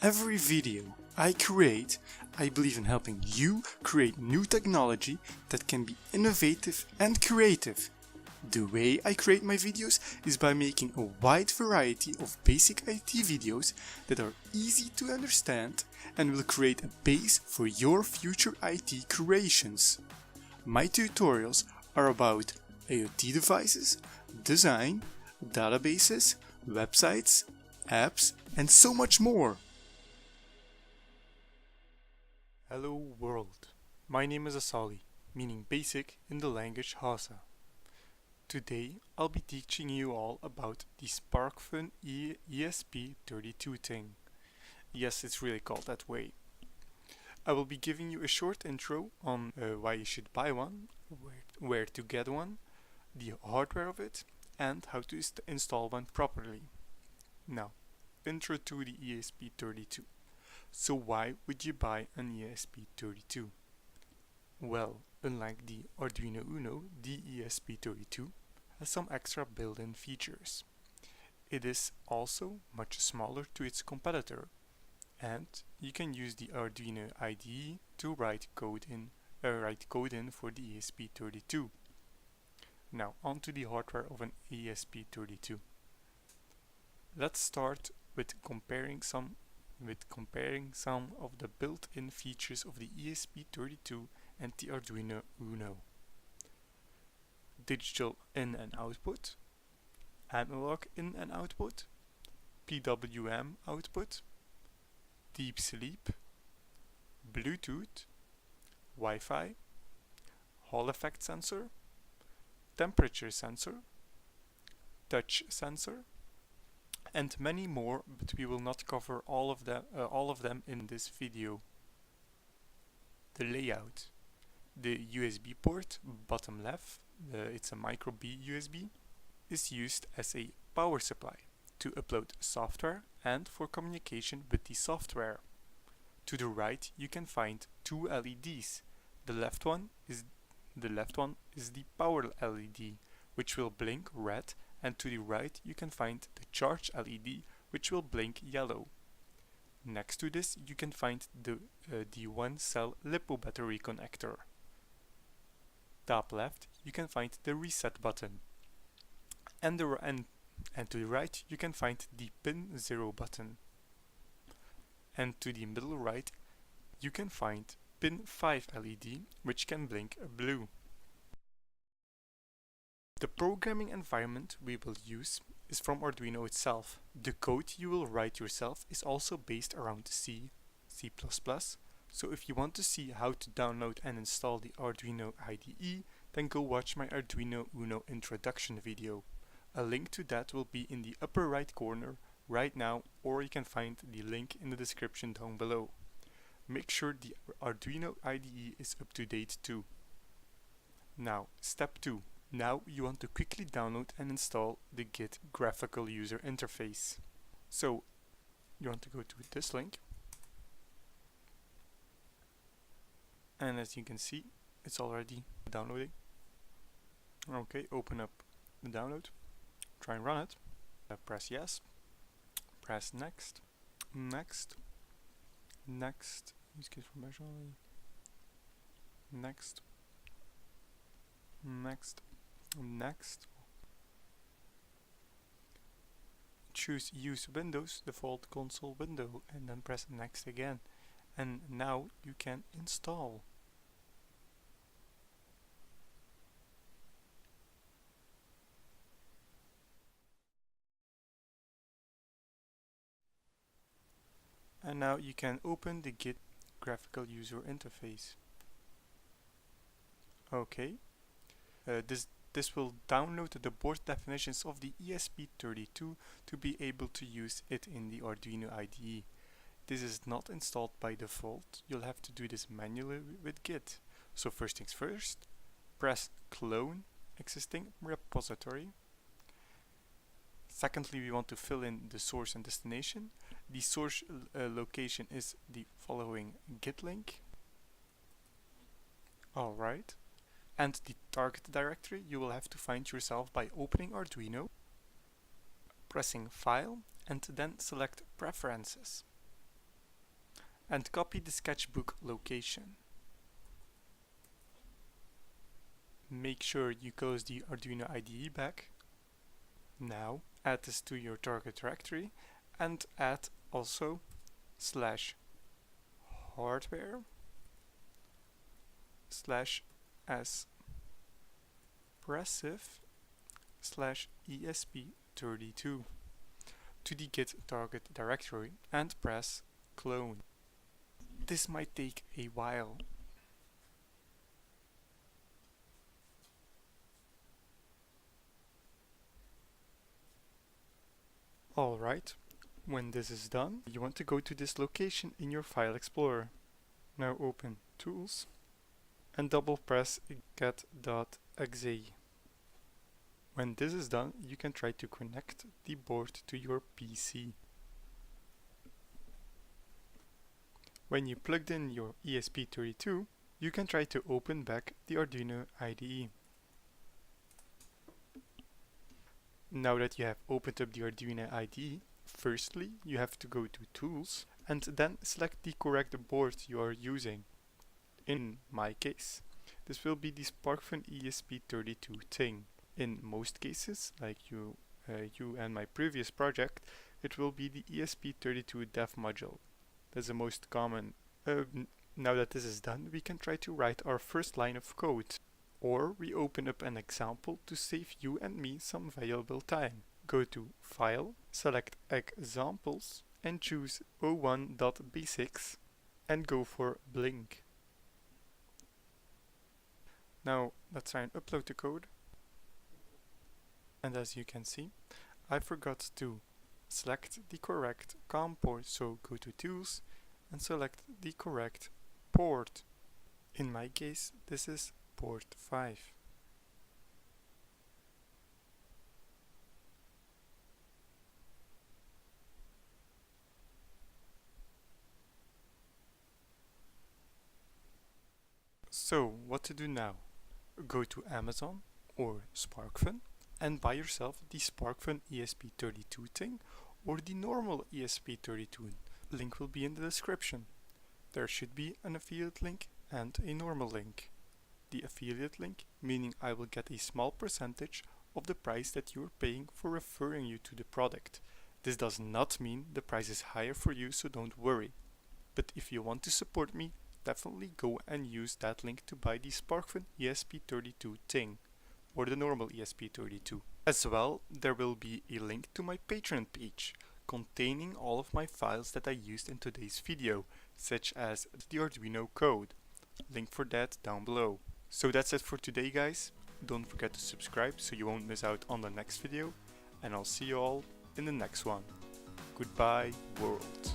every video I create, I believe in helping you create new technology that can be innovative and creative. The way I create my videos is by making a wide variety of basic IT videos that are easy to understand and will create a base for your future IT creations. My tutorials are about IoT devices, design, databases, websites, apps, and so much more. Hello world, my name is Asali, meaning basic in the language Hausa. Today I'll be teaching you all about the Sparkfun ESP32 thing. Yes, it's really called that way. I will be giving you a short intro on why you should buy one, where to get one, the hardware of it, and how to install one properly. Now, intro to the ESP32. So why would you buy an ESP32? Well, unlike the Arduino Uno, the ESP32 has some extra built-in features. It is also much smaller to its competitor, and you can use the Arduino IDE to write code in for the ESP32. Now onto the hardware of an ESP32. Let's start with comparing some of the built-in features of the ESP32 and the Arduino Uno. Digital in and output, analog in and output, PWM output, deep sleep, Bluetooth, Wi-Fi, Hall effect sensor, temperature sensor, touch sensor, and many more, but we will not cover all of them in this video. The layout. The USB port, bottom left, it's a micro B USB, is used as a power supply to upload software and for communication with the software. To the right you can find two LEDs. The left one is the power LED, which will blink red, and to the right you can find the charge LED, which will blink yellow. Next to this you can find the one cell LiPo battery connector. Top left you can find the reset button, and to the right you can find the pin 0 button, and to the middle right you can find pin 5 LED, which can blink blue. The programming environment we will use is from Arduino itself. The code you will write yourself is also based around C, C++, so if you want to see how to download and install the Arduino IDE, then go watch my Arduino Uno introduction video. A link to that will be in the upper right corner right now, or you can find the link in the description down below. Make sure the Arduino IDE is up to date too. Now, step 2. Now you want to quickly download and install the Git graphical user interface. So, you want to go to this link, and as you can see, it's already downloading. Okay, open up the download, try and run it, press yes, press next, next, next, use case for measurement, next, next, next, choose use Windows default console window, and then press next again, and now you can install. And now you can open the Git graphical user interface. Okay, this will download the board definitions of the ESP32 to be able to use it in the Arduino IDE. This is not installed by default. You'll have to do this manually with Git. So first things first, press clone existing repository. Secondly, we want to fill in the source and destination. The source location is the following Git link. Alright. And the target directory you will have to find yourself by opening Arduino, pressing File, and then select Preferences. and copy the sketchbook location. Make sure you close the Arduino IDE back. Now add this to your target directory and add also /hardware/s Preve/ESP32 to the Git target directory and press clone. This might take a while. Alright, when this is done, you want to go to this location in your file explorer. Now open Tools and double press get.exe. When this is done, you can try to connect the board to your PC. When you plugged in your ESP32, you can try to open back the Arduino IDE. Now that you have opened up the Arduino IDE, firstly you have to go to Tools and then select the correct board you are using. In my case, this will be the Sparkfun ESP32 thing. In most cases, like you and my previous project, it will be the ESP32 dev module. That's the most common. Now that this is done, we can try to write our first line of code. Or we open up an example to save you and me some valuable time. Go to File, select Examples and choose o1.basics and go for Blink. Now let's try and upload the code. And as you can see, I forgot to select the correct COM port, so go to Tools and select the correct port. In my case, this is port 5. So, what to do now? Go to Amazon or Sparkfun and buy yourself the Sparkfun ESP32 thing or the normal ESP32. Link will be in the description. There should be an affiliate link and a normal link. The affiliate link, meaning I will get a small percentage of the price that you are paying for referring you to the product. This does not mean the price is higher for you, so don't worry. But if you want to support me, definitely go and use that link to buy the Sparkfun ESP32 thing, or the normal ESP32. As well, there will be a link to my Patreon page, containing all of my files that I used in today's video, such as the Arduino code. Link for that down below. So that's it for today, guys. Don't forget to subscribe so you won't miss out on the next video, and I'll see you all in the next one. Goodbye, world.